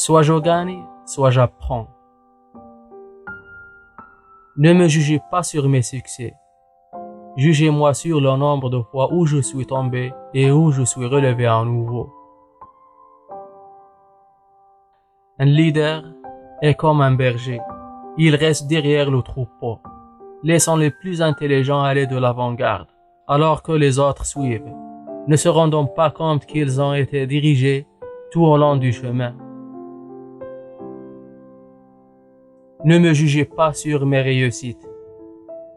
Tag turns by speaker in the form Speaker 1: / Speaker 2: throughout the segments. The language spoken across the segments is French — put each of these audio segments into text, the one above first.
Speaker 1: Soit je gagne, soit j'apprends. Ne me jugez pas sur mes succès. Jugez-moi sur le nombre de fois où je suis tombé et où je suis relevé à nouveau. Un leader est comme un berger. Il reste derrière le troupeau, laissant les plus intelligents aller de l'avant-garde, alors que les autres suivent, ne se rendant pas compte qu'ils ont été dirigés tout au long du chemin. Ne me jugez pas sur mes réussites.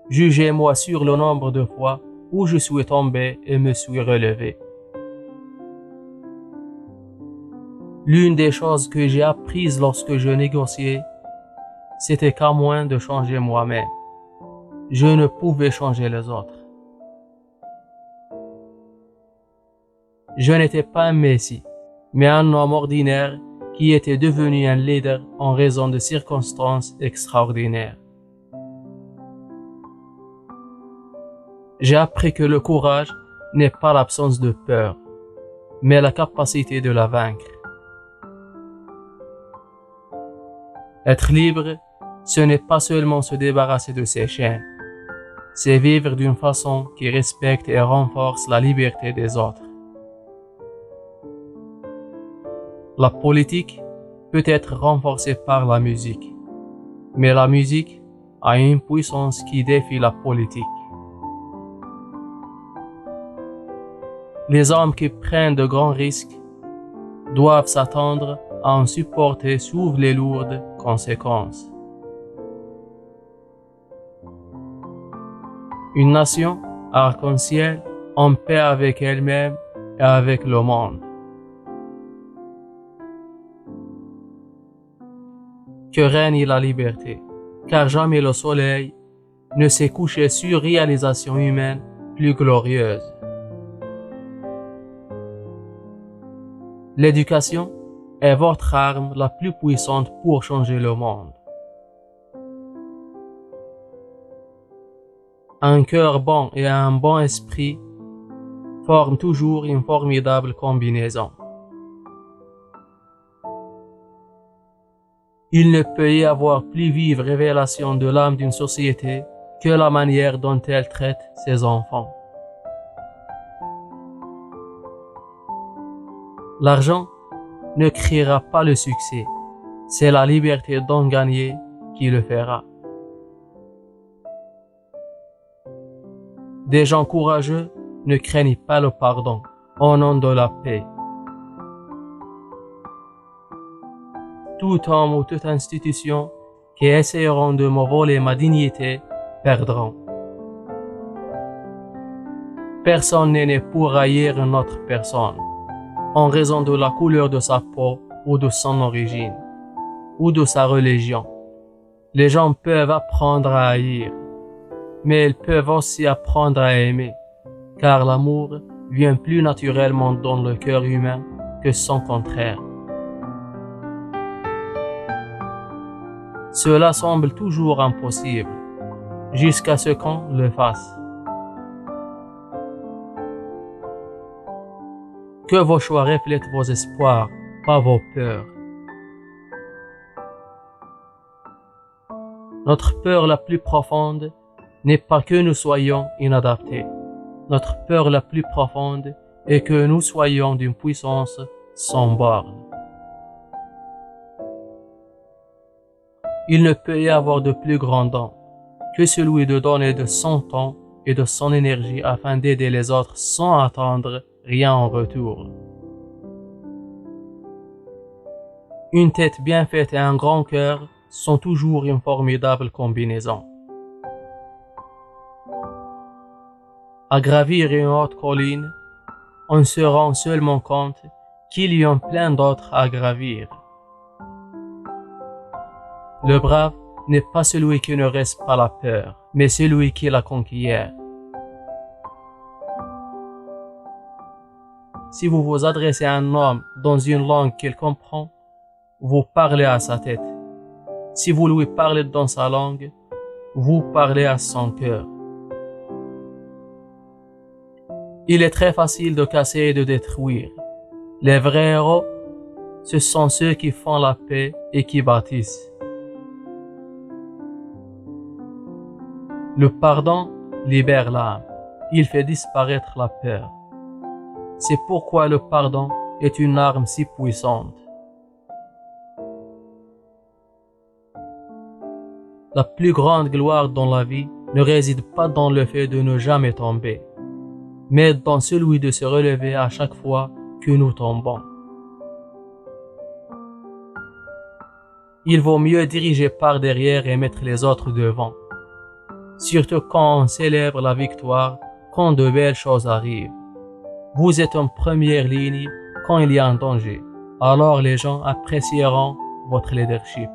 Speaker 1: Jugez-moi sur le nombre de fois où je suis tombé et me suis relevé. L'une des choses que j'ai apprises lorsque je négociais, c'était qu'à moins de changer moi-même, je ne pouvais changer les autres. Je n'étais pas un messie, mais un homme ordinaire qui était devenu un leader en raison de circonstances extraordinaires. J'ai appris que le courage n'est pas l'absence de peur, mais la capacité de la vaincre. Être libre, ce n'est pas seulement se débarrasser de ses chaînes, c'est vivre d'une façon qui respecte et renforce la liberté des autres. La politique peut être renforcée par la musique, mais la musique a une puissance qui défie la politique. Les hommes qui prennent de grands risques doivent s'attendre à en supporter sous les lourdes conséquences. Une nation arc-en-ciel en paix avec elle-même et avec le monde. Que règne la liberté, car jamais le soleil ne s'est couché sur réalisation humaine plus glorieuse. L'éducation est votre arme la plus puissante pour changer le monde. Un cœur bon et un bon esprit forment toujours une formidable combinaison. Il ne peut y avoir plus vive révélation de l'âme d'une société que la manière dont elle traite ses enfants. L'argent ne créera pas le succès, c'est la liberté d'en gagner qui le fera. Des gens courageux ne craignent pas le pardon au nom de la paix. Tout homme ou toute institution qui essaieront de me voler ma dignité perdront. Personne n'est né pour haïr une autre personne en raison de la couleur de sa peau ou de son origine ou de sa religion. Les gens peuvent apprendre à haïr, mais ils peuvent aussi apprendre à aimer, car l'amour vient plus naturellement dans le cœur humain que son contraire. Cela semble toujours impossible, jusqu'à ce qu'on le fasse. Que vos choix reflètent vos espoirs, pas vos peurs. Notre peur la plus profonde n'est pas que nous soyons inadaptés. Notre peur la plus profonde est que nous soyons d'une puissance sans borne. Il ne peut y avoir de plus grand don que celui de donner de son temps et de son énergie afin d'aider les autres sans attendre rien en retour. Une tête bien faite et un grand cœur sont toujours une formidable combinaison. À gravir une haute colline, on se rend seulement compte qu'il y a plein d'autres à gravir. Le brave n'est pas celui qui ne reste pas la peur, mais celui qui la conquiert. Si vous vous adressez à un homme dans une langue qu'il comprend, vous parlez à sa tête. Si vous lui parlez dans sa langue, vous parlez à son cœur. Il est très facile de casser et de détruire. Les vrais héros Ce sont ceux qui font la paix et qui bâtissent. Le pardon libère l'âme. Il fait disparaître la peur. C'est pourquoi le pardon est une arme si puissante. La plus grande gloire dans la vie ne réside pas dans le fait de ne jamais tomber, mais dans celui de se relever à chaque fois que nous tombons. Il vaut mieux diriger par derrière et mettre les autres devant, surtout quand on célèbre la victoire, quand de belles choses arrivent. Vous êtes en première ligne quand il y a un danger, alors les gens apprécieront votre leadership.